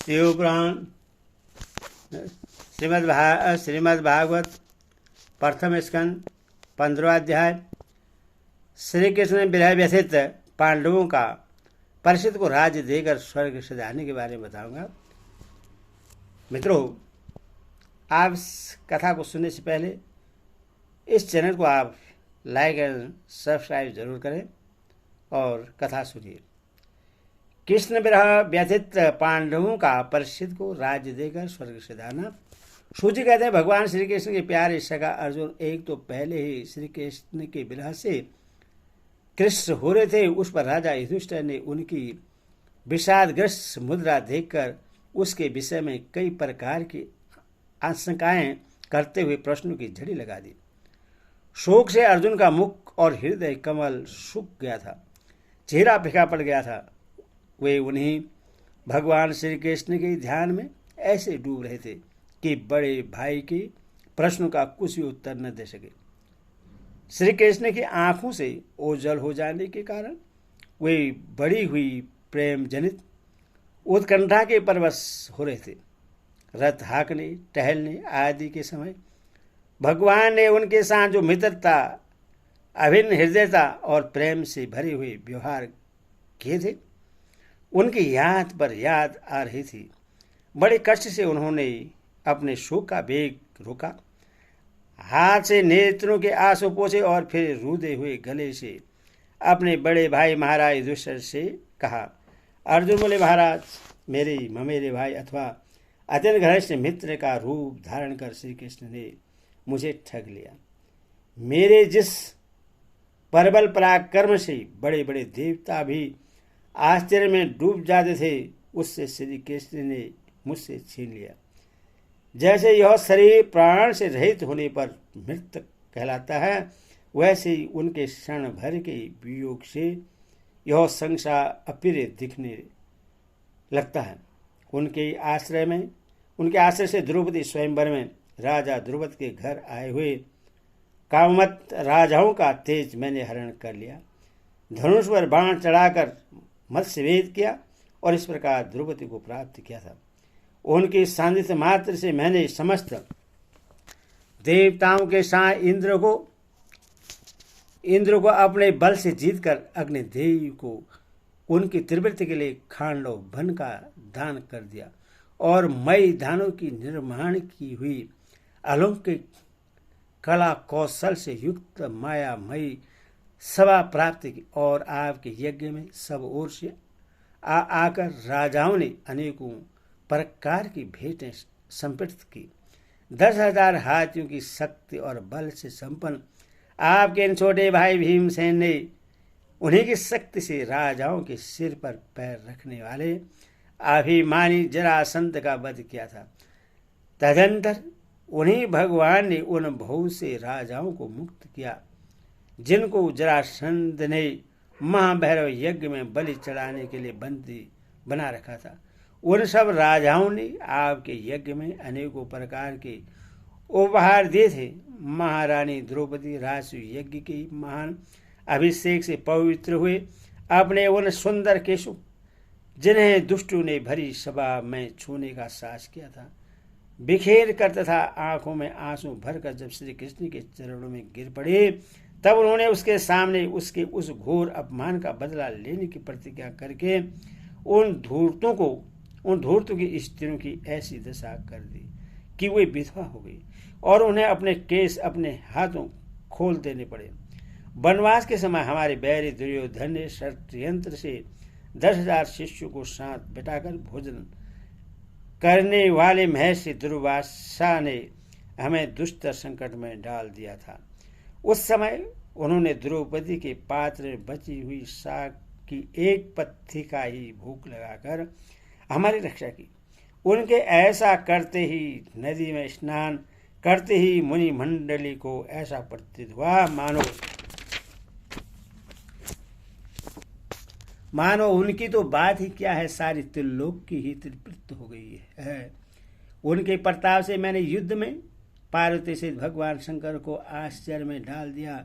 शिवपुराण श्रीमद् भागवत प्रथम स्कंद 15वां अध्याय। श्री कृष्ण ने विरह व्यथित पांडवों का परीक्षित को राज्य देकर स्वर्ग से जाने के बारे में बताऊंगा। मित्रों, आप इस कथा को सुनने से पहले इस चैनल को आप लाइक एंड सब्सक्राइब जरूर करें और कथा सुनिए। कृष्ण विरह व्यथित पांडवों का परीक्षित को राज्य देकर स्वर्ग से जाना। सूजी कहते हैं, भगवान श्री कृष्ण के प्यारे सखा अर्जुन एक तो पहले ही श्री कृष्ण के विरह से कृष्ण हो रहे थे। उस पर राजा युधिष्ठिर ने उनकी विषादग्रस्त मुद्रा देखकर उसके विषय में कई प्रकार की आशंकाएं करते हुए प्रश्नों की झड़ी लगा दी। शोक से अर्जुन का मुख और हृदय कमल सूख गया था, चेहरा फीका पड़ गया था। वे उन्हीं भगवान श्री कृष्ण के ध्यान में ऐसे डूब रहे थे कि बड़े भाई के प्रश्नों का कुछ भी उत्तर न दे सके। श्री कृष्ण की आंखों से ओझल हो जाने के कारण वे बड़ी हुई प्रेम जनित उत्कंठा के परवश हो रहे थे। रथ हाँकने टहलने आदि के समय भगवान ने उनके साथ जो मित्रता, अभिन्न हृदयता और प्रेम से भरे हुए व्यवहार किए थे, उनकी याद पर याद आ रही थी। बड़े कष्ट से उन्होंने अपने शोक का वेग रोका, हाथ से नेत्रों के आंसू पोंछे और फिर रूदे हुए गले से अपने बड़े भाई महाराज युधिष्ठिर से कहा। अर्जुन बोले, महाराज, मेरे ममेरे भाई अथवा अत्यंत घनिष्ठ मित्र का रूप धारण कर श्री कृष्ण ने मुझे ठग लिया। मेरे जिस प्रबल पराक्रम से बड़े बड़े देवता भी आश्चर्य में डूब जाते थे, उससे श्री कृष्ण ने मुझसे छीन लिया। जैसे यह शरीर प्राण से रहित होने पर मृत कहलाता है, वैसे ही उनके क्षण भर के वियोग से यह संसार अप्रिय दिखने लगता है। उनके आश्रय से द्रौपदी स्वयंवर में राजा द्रुपद के घर आए हुए कामवत राजाओं का तेज मैंने हरण कर लिया। धनुष पर बाण चढ़ाकर मत्स्यभेद किया और इस प्रकार द्रौपदी को प्राप्त किया था। उनकी सान्निध्य मात्र से मैंने समस्त देवताओं के साथ इंद्र को अपने बल से जीतकर अग्निदेव को उनकी त्रिवृत्ति के लिए खांडव वन का दान कर दिया और मई दानों की निर्माण की हुई अलौकिक कला कौशल से युक्त मायामयी सभा प्राप्त की और आपके यज्ञ में सब ओर से आकर राजाओं ने अनेकों प्रकार की भेंटें संपृक्त की। 10,000 हाथियों की शक्ति और बल से संपन्न आपके इन छोटे भाई भीमसेन ने उन्हीं की शक्ति से राजाओं के सिर पर पैर रखने वाले अभिमानी जरासंध का वध किया था। तदंतर उन्हीं भगवान ने उन बहुत से राजाओं को मुक्त किया जिनको जरासंध ने महाभैरव यज्ञ में बलि चढ़ाने के लिए बंदी बना रखा था। उन सब राजाओं ने आपके यज्ञ में अनेकों प्रकार के उपहार दिए थे। महारानी द्रौपदी राजसूय यज्ञ के महान अभिषेक से पवित्र हुए अपने उन सुंदर केशों, जिन्हें दुष्टों ने भरी सभा में छूने का साहस किया था, बिखेर कर तथा आंखों में आंसू भरकर जब श्री कृष्ण के चरणों में गिर पड़े, तब उन्होंने उसके सामने उसके उस घोर अपमान का बदला लेने की प्रतिज्ञा करके उन धूर्तों की स्त्रियों की ऐसी दशा कर दी कि वे विधवा हो गई और उन्हें अपने केस अपने हाथों खोल देने पड़े। वनवास के समय हमारे बैरी दुर्योधन ने षड्यंत्र से 10,000 शिष्यों को साथ बिठाकर भोजन करने वाले महर्षि दुर्वासा ने हमें दुष्ट संकट में डाल दिया था। उस समय उन्होंने द्रौपदी के पात्र में बची हुई साग की एक पत्ती का ही भूख लगाकर हमारी रक्षा की। उनके ऐसा करते ही नदी में स्नान करते ही मुनि मंडली को ऐसा प्रतीत हुआ मानो उनकी तो बात ही क्या है, सारी त्रिलोक की ही तृप्त हो गई है। उनके प्रताप से मैंने युद्ध में पार्वती से भगवान शंकर को आश्चर्य में डाल दिया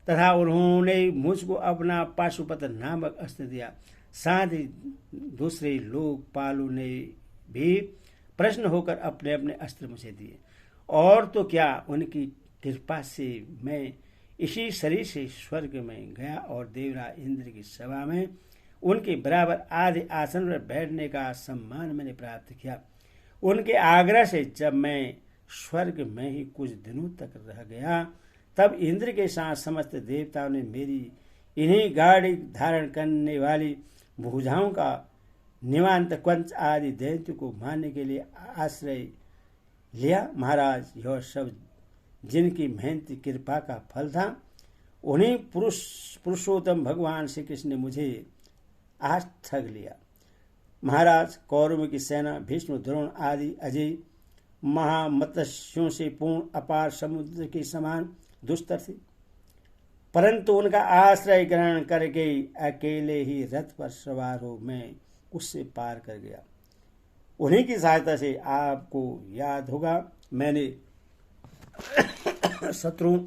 तथा उन्होंने मुझको अपना पाशुपत नामक अस्त्र दिया। साथ ही दूसरे लोकपालों ने भी प्रश्न होकर अपने अपने अस्त्र मुझे दिए, और तो क्या उनकी कृपा से मैं इसी शरीर से स्वर्ग में गया और देवराज इंद्र की सभा में उनके बराबर आधे आसन पर बैठने का सम्मान मैंने प्राप्त किया। उनके आग्रह से जब मैं स्वर्ग में ही कुछ दिनों तक रह गया, तब इंद्र के साथ समस्त देवताओं ने मेरी इन्हीं गाड़ी धारण करने वाली भुजाओं का निवांत क्वंच आदि दैत्य को मारने के लिए आश्रय लिया। महाराज, यह सब जिनकी मेहनती कृपा का फल था, उन्हीं पुरुषोत्तम भगवान श्री कृष्ण ने मुझे आज ठग लिया। महाराज, कौरवों की सेना भीष्म, द्रोण आदि अजय महामत्स्यों से पूर्ण अपार समुद्र के समान दुस्तर थी, परंतु उनका आश्रय ग्रहण करके अकेले ही रथ पर सवार हो मैं उससे पार कर गया। उन्हीं की सहायता से आपको याद होगा, मैंने शत्रुओं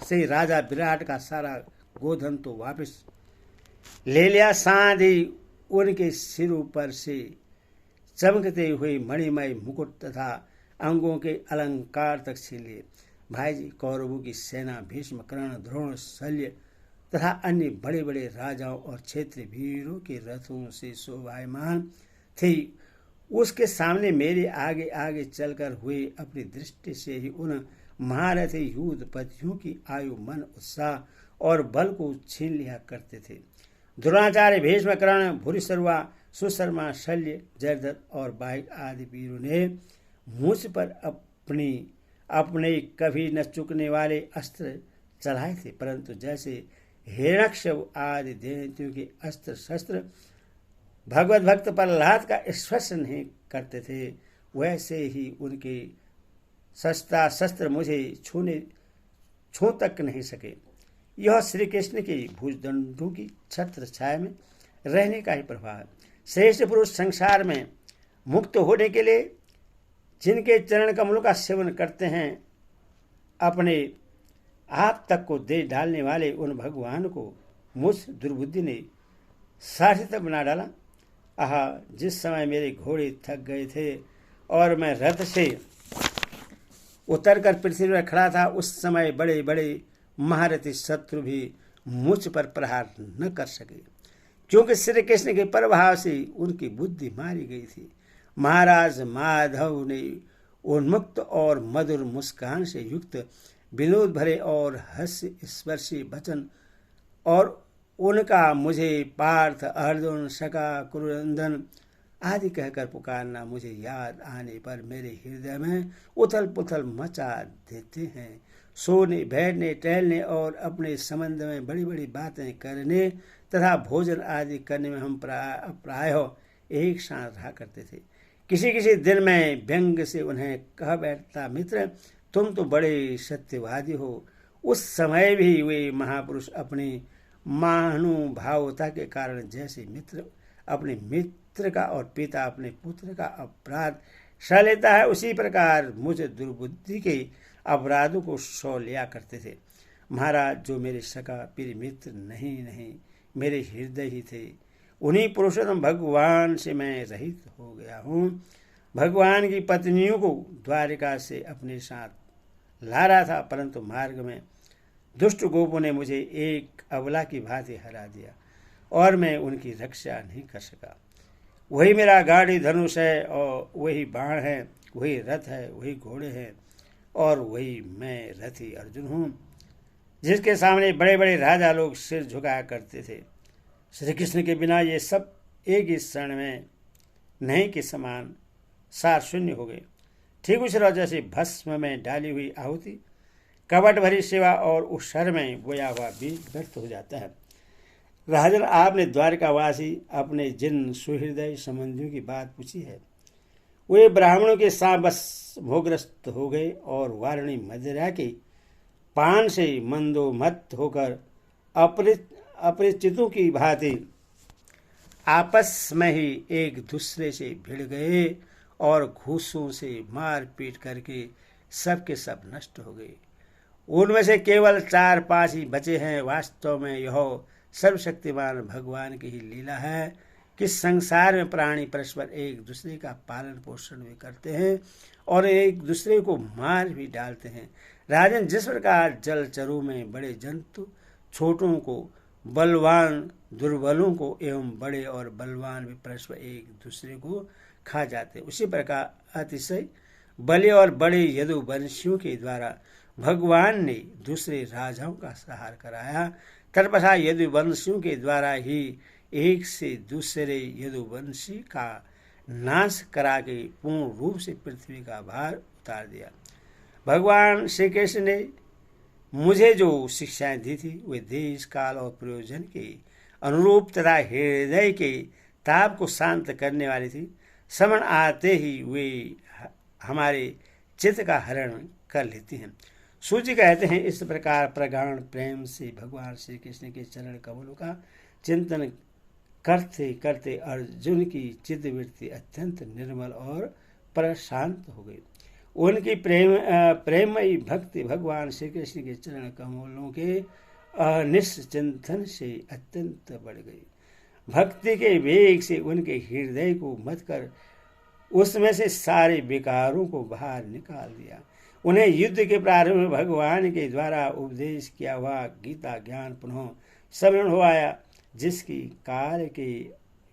से राजा विराट का सारा गोधन तो वापस ले लिया, साथ ही उनके सिरों पर से चमकते हुए मणिमय मुकुट तथा अंगों के अलंकार तक छीन लिए। भाई जी, कौरवों की सेना भीष्म, कर्ण, द्रोण, शल्य तथा अन्य बड़े बड़े राजाओं और क्षेत्रीय वीरों के रथों से शोभायमान थी। उसके सामने मेरे आगे आगे चलकर हुए अपनी दृष्टि से ही उन महारथी युद्धपतियों की आयु, मन, उत्साह और बल को छीन लिया करते थे। द्रोणाचार्य, भीष्म, कर्ण, भूरिश्रवा, सुशर्मा, शल्य, जयद्रथ और बाहिक आदि वीरों ने मुझ पर अपने कभी न चुकने वाले अस्त्र चलाए थे, परंतु जैसे हिरण्यकश्यप आदि दैत्यों के अस्त्र शस्त्र भगवत भक्त प्रहलाद का स्पर्श नहीं करते थे, वैसे ही उनके सस्ता शस्त्र मुझे छू तक नहीं सके। यह श्री कृष्ण के भुजदंडों की छत्र छाया में रहने का ही प्रभाव है। श्रेष्ठ पुरुष संसार में मुक्त होने के लिए जिनके चरण कमलों का सेवन करते हैं, अपने आप तक को दे डालने वाले उन भगवान को मुझ दुर्बुद्धि ने सारथी बना डाला। आहा, जिस समय मेरे घोड़े थक गए थे और मैं रथ से उतरकर पृथ्वी पर खड़ा था, उस समय बड़े बड़े महारथी शत्रु भी मुझ पर प्रहार न कर सके, क्योंकि श्री कृष्ण के प्रभाव से उनकी बुद्धि मारी गई थी। महाराज माधव ने उन्मुक्त और मधुर मुस्कान से युक्त विनोद भरे और हास्य स्पर्शी वचन और उनका मुझे पार्थ, अर्जुन, शका, कुरुनंदन आदि कहकर पुकारना मुझे याद आने पर मेरे हृदय में उथल पुथल मचा देते हैं। सोने, बैठने, टहलने और अपने संबंध में बड़ी बड़ी बातें करने तथा भोजन आदि करने में हम प्रायः एक साथ रहा करते थे। किसी किसी दिन में व्यंग से उन्हें कह बैठता, मित्र तुम तो बड़े सत्यवादी हो। उस समय भी वे महापुरुष अपनी महानुभावता के कारण जैसे मित्र अपने मित्र का और पिता अपने पुत्र का अपराध सह लेता है, उसी प्रकार मुझे दुर्बुद्धि के अपराधों को सह लिया करते थे। महाराज, जो मेरे सका प्रिय मित्र नहीं मेरे हृदय ही थे, उन्हीं पुरुषोत्तम भगवान से मैं रहित हो गया हूँ। भगवान की पत्नियों को द्वारिका से अपने साथ ला रहा था, परंतु मार्ग में दुष्ट गोपों ने मुझे एक अबला की भांति हरा दिया और मैं उनकी रक्षा नहीं कर सका। वही मेरा गाड़ी धनुष है और वही बाण है, वही रथ है, वही घोड़े हैं और वही मैं रथी अर्जुन हूँ, जिसके सामने बड़े बड़े राजा लोग सिर झुकाया करते थे। श्री कृष्ण के बिना ये सब एक ही क्षण में नहीं के समान सार शून्य हो गए। ठीक उस तरह जैसे भस्म में डाली हुई आहुति कपट भरी सेवा और उत्सर्ग में बोया हुआ बीज व्यर्थ हो जाता है। राजन, आपने द्वारकावासी अपने जिन सुहृदय संबंधियों की बात पूछी है, वे ब्राह्मणों के साथ बस भोगग्रस्त हो गए और वारुणी मदिरा के पान से मंदोमत होकर अपरिचितों की भांति आपस में ही एक दूसरे से भिड़ गए और घूसों से मार पीट करके सबके सब नष्ट हो गए। उनमें से केवल 4-5 ही बचे हैं। वास्तव में यह सर्वशक्तिमान भगवान की ही लीला है। कि संसार में प्राणी परस्पर एक दूसरे का पालन पोषण भी करते हैं और एक दूसरे को मार भी डालते हैं। राजन, जिस प्रकार जलचरों में बड़े जंतु छोटों को, बलवान दुर्बलों को एवं बड़े और बलवान भी परस्पर एक दूसरे को खा जाते, उसी प्रकार अतिशय बले और बड़े यदुवंशियों के द्वारा भगवान ने दूसरे राजाओं का संहार कराया। तत्पश्चात यदुवंशियों के द्वारा ही एक से दूसरे यदुवंशी का नाश करा के पूर्ण रूप से पृथ्वी का भार उतार दिया। भगवान श्री कृष्ण ने मुझे जो शिक्षाएं दी थी वे देश काल और प्रयोजन के अनुरूप तथा हृदय के ताप को शांत करने वाली थी। समण आते ही वे हमारे चित्त का हरण कर लेती हैं। सूर्य कहते हैं, इस प्रकार प्रगाढ़ प्रेम से भगवान श्री कृष्ण के चरण कमलों का चिंतन करते करते अर्जुन की चित्तवृत्ति अत्यंत निर्मल और प्रशांत हो गई। उनकी प्रेममयी भक्ति भगवान श्री कृष्ण के चरण कमलों के निश्चिंतन से अत्यंत बढ़ गई। भक्ति के वेग से उनके हृदय को मथ कर उसमें से सारे विकारों को बाहर निकाल दिया। उन्हें युद्ध के प्रारंभ में भगवान के द्वारा उपदेश किया हुआ गीता ज्ञान पुनः स्मरण हो आया, जिसकी कार्य के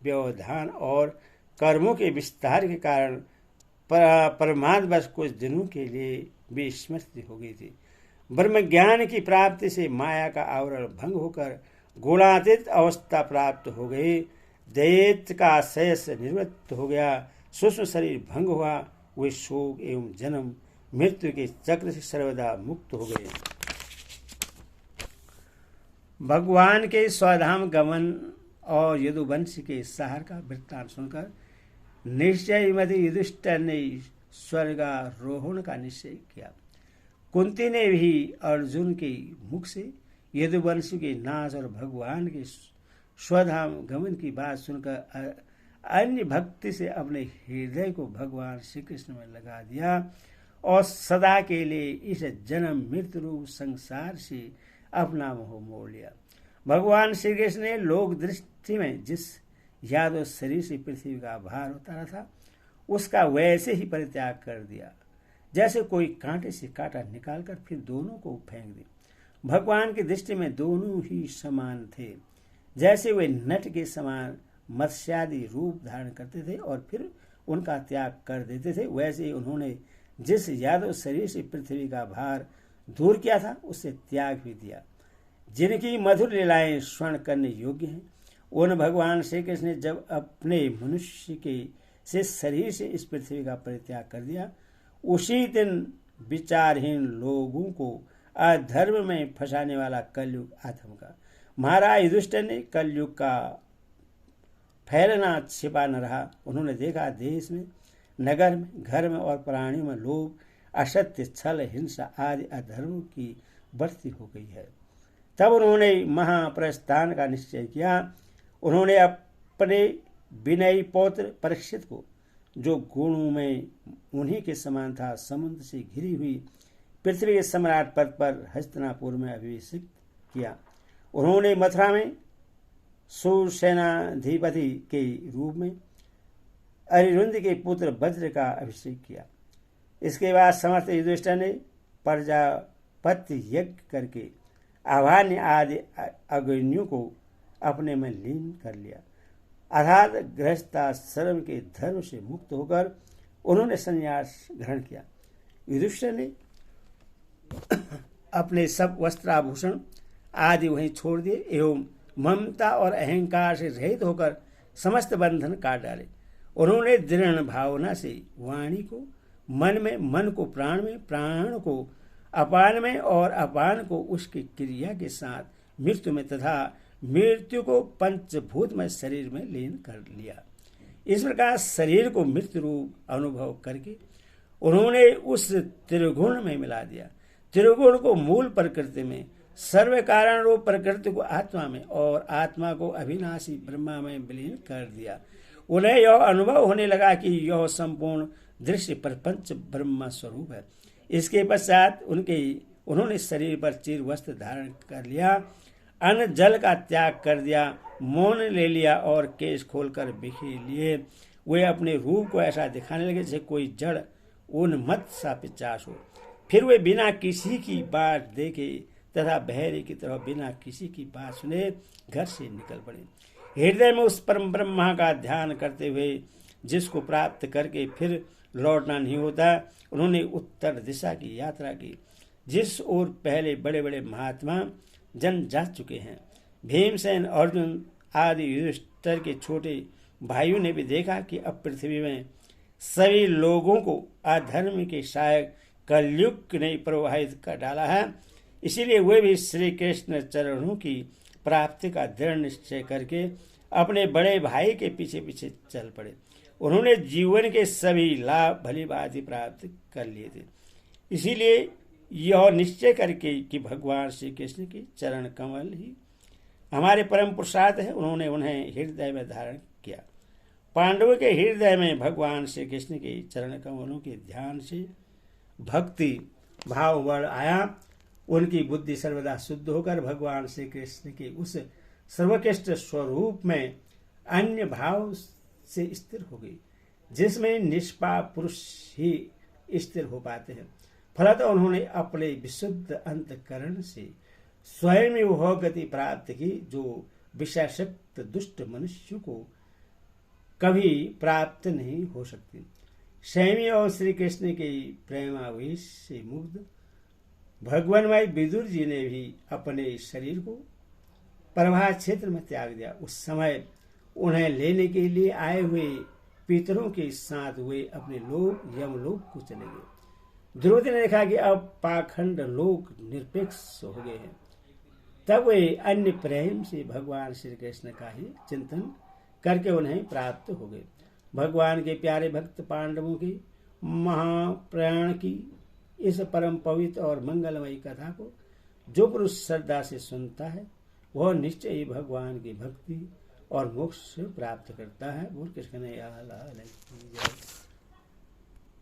व्यवधान और कर्मों के विस्तार के कारण परमार्थवश कुछ दिनों के लिए विस्मृति हो गई थी। ब्रह्म ज्ञान की प्राप्ति से माया का आवरण भंग होकर गुणातीत अवस्था प्राप्त हो गई। दैत्य का शेष निवृत्त हो गया, सूक्ष्म शरीर भंग हुआ। वे शोक एवं जन्म मृत्यु के चक्र से सर्वदा मुक्त हो गए। भगवान के स्वधाम गमन और यदुवंश के संहार का वृत्तांत सुनकर निश्चय मत युधिष्ठिर ने स्वर्गारोहण का निश्चय किया। कुंती ने भी अर्जुन के मुख से यदुवंश के नाश और भगवान के स्वधाम गमन की बात सुनकर अन्य भक्ति से अपने हृदय को भगवान श्री कृष्ण में लगा दिया और सदा के लिए इस जन्म मृत्यु रूप संसार से अपना मोह मोड़ लिया। भगवान श्री कृष्ण ने लोक दृष्टि में जिस यादव शरीर से पृथ्वी का भार उतारा था उसका वैसे ही परित्याग कर दिया, जैसे कोई कांटे से कांटा निकालकर फिर दोनों को फेंक दे। भगवान की दृष्टि में दोनों ही समान थे। जैसे वे नट के समान मत्स्यादि रूप धारण करते थे और फिर उनका त्याग कर देते थे, वैसे ही उन्होंने जिस यादव शरीर से पृथ्वी का भार दूर किया था उससे त्याग भी दिया। जिनकी मधुर लीलाएं स्वर्ण करने योग्य हैं, उन भगवान श्री कृष्ण ने जब अपने मनुष्य के से शरीर से इस पृथ्वी का परित्याग कर दिया, उसी दिन विचारहीन लोगों को अधर्म में फंसाने वाला कलयुग आथम का। महाराज युधिष्ठिर ने कलयुग का फैलना छिपा न रहा। उन्होंने देखा देश में, नगर में, घर में और प्राणियों में लोभ, असत्य, छल, हिंसा आदि अधर्म की बढ़ती हो गई है। तब उन्होंने महाप्रस्थान का निश्चय किया। उन्होंने अपने विनयी पौत्र परीक्षित को, जो गुणों में उन्हीं के समान था, समुद्र से घिरी हुई पृथ्वी के सम्राट पद पर हस्तिनापुर में अभिषेक किया। उन्होंने मथुरा में सुसेनाधिपति के रूप में अरिरुंद के पुत्र वज्र का अभिषेक किया। इसके बाद समर्थ युधिष्ठिर ने प्रजापति यज्ञ करके आह्वान्य आदि अग्रनियों को अपने में लीन कर लिया। अर्थात गृहस्थाश्रम के धर्म से मुक्त होकर उन्होंने संन्यास ग्रहण किया। युधिष्ठिर ने अपने सब वस्त्राभूषण आदि वहीं छोड़ दिए एवं ममता और अहंकार से रहित होकर समस्त बंधन काट डाले। उन्होंने दृढ़ भावना से वाणी को मन में, मन को प्राण में, प्राण को अपान में और अपान को उसकी क्रिया के साथ मृत्यु में तथा मृत्यु को पंचभूत में शरीर में लीन कर लिया। इस प्रकार शरीर को मृत्यु रूप अनुभव करके उन्होंने उस त्रिगुण में मिला दिया। त्रिगुण को मूल प्रकृति में, सर्व कारण रूप प्रकृति को आत्मा में और आत्मा को अविनाशी ब्रह्मा में विलीन कर दिया। उन्हें यह अनुभव होने लगा कि यह संपूर्ण दृश्य प्रपंच ब्रह्म स्वरूप है। इसके पश्चात उन्होंने शरीर पर चिर वस्त्र धारण कर लिया, अन्न जल का त्याग कर दिया मौन ले लिया और केस खोलकर बिखेर लिए। वे अपने रूप को ऐसा दिखाने लगे जैसे कोई जड़ उन्मत्त सा पिशाच हो। फिर वे बिना किसी की बात देखे तथा बहरे की तरह बिना किसी की बात सुने घर से निकल पड़े। हृदय में उस परम ब्रह्मा का ध्यान करते हुए जिसको प्राप्त करके फिर लौटना नहीं होता, उन्होंने उत्तर दिशा की यात्रा की, जिस ओर पहले बड़े बड़े महात्मा जन जा चुके हैं। भीमसेन, अर्जुन आदि युधिष्ठिर के छोटे भाइयों ने भी देखा कि अब पृथ्वी में सभी लोगों को अधर्म के सहायक कलयुग ने प्रवाहित कर डाला है। इसीलिए वे भी श्री कृष्ण चरणों की प्राप्ति का दृढ़ निश्चय करके अपने बड़े भाई के पीछे पीछे चल पड़े। उन्होंने जीवन के सभी लाभ भली भांति प्राप्त कर लिए थे। इसीलिए यह निश्चय करके कि भगवान श्री कृष्ण की चरण कमल ही हमारे परम पुरुषार्थ है, उन्होंने उन्हें हृदय में धारण किया। पांडवों के हृदय में भगवान श्री कृष्ण के चरण कमलों के ध्यान से भक्ति भाव बढ़ आया। उनकी बुद्धि सर्वदा शुद्ध होकर भगवान श्री कृष्ण के उस सर्वोत्कृष्ट स्वरूप में अन्य भाव से स्थिर हो गई, जिसमें निष्पाप पुरुष ही स्थिर हो पाते हैं। फलतः उन्होंने अपने विशुद्ध अंतःकरण से स्वयं ही वह गति प्राप्त की जो विषयासक्त दुष्ट मनुष्य को कभी प्राप्त नहीं हो सकती। स्वयं और श्री कृष्ण के प्रेमावेश से मुग्ध भगवानमय विदुर जी ने भी अपने शरीर को प्रभा क्षेत्र में त्याग दिया। उस समय उन्हें लेने के लिए आए हुए पितरों के साथ वे अपने लोक यमलोक को चले गए। द्रौपदी ने देखा कि अब पाखंड लोक निरपेक्ष हो गए हैं। तब वे अन्य प्रेम से भगवान श्री कृष्ण का ही चिंतन करके उन्हें प्राप्त हो गए। भगवान के प्यारे भक्त पांडवों के महाप्रयाण की इस परम पवित्र और मंगलमयी कथा को जो पुरुष श्रद्धा से सुनता है वह निश्चय ही भगवान की भक्ति और मोक्ष प्राप्त करता है। बोल कृष्ण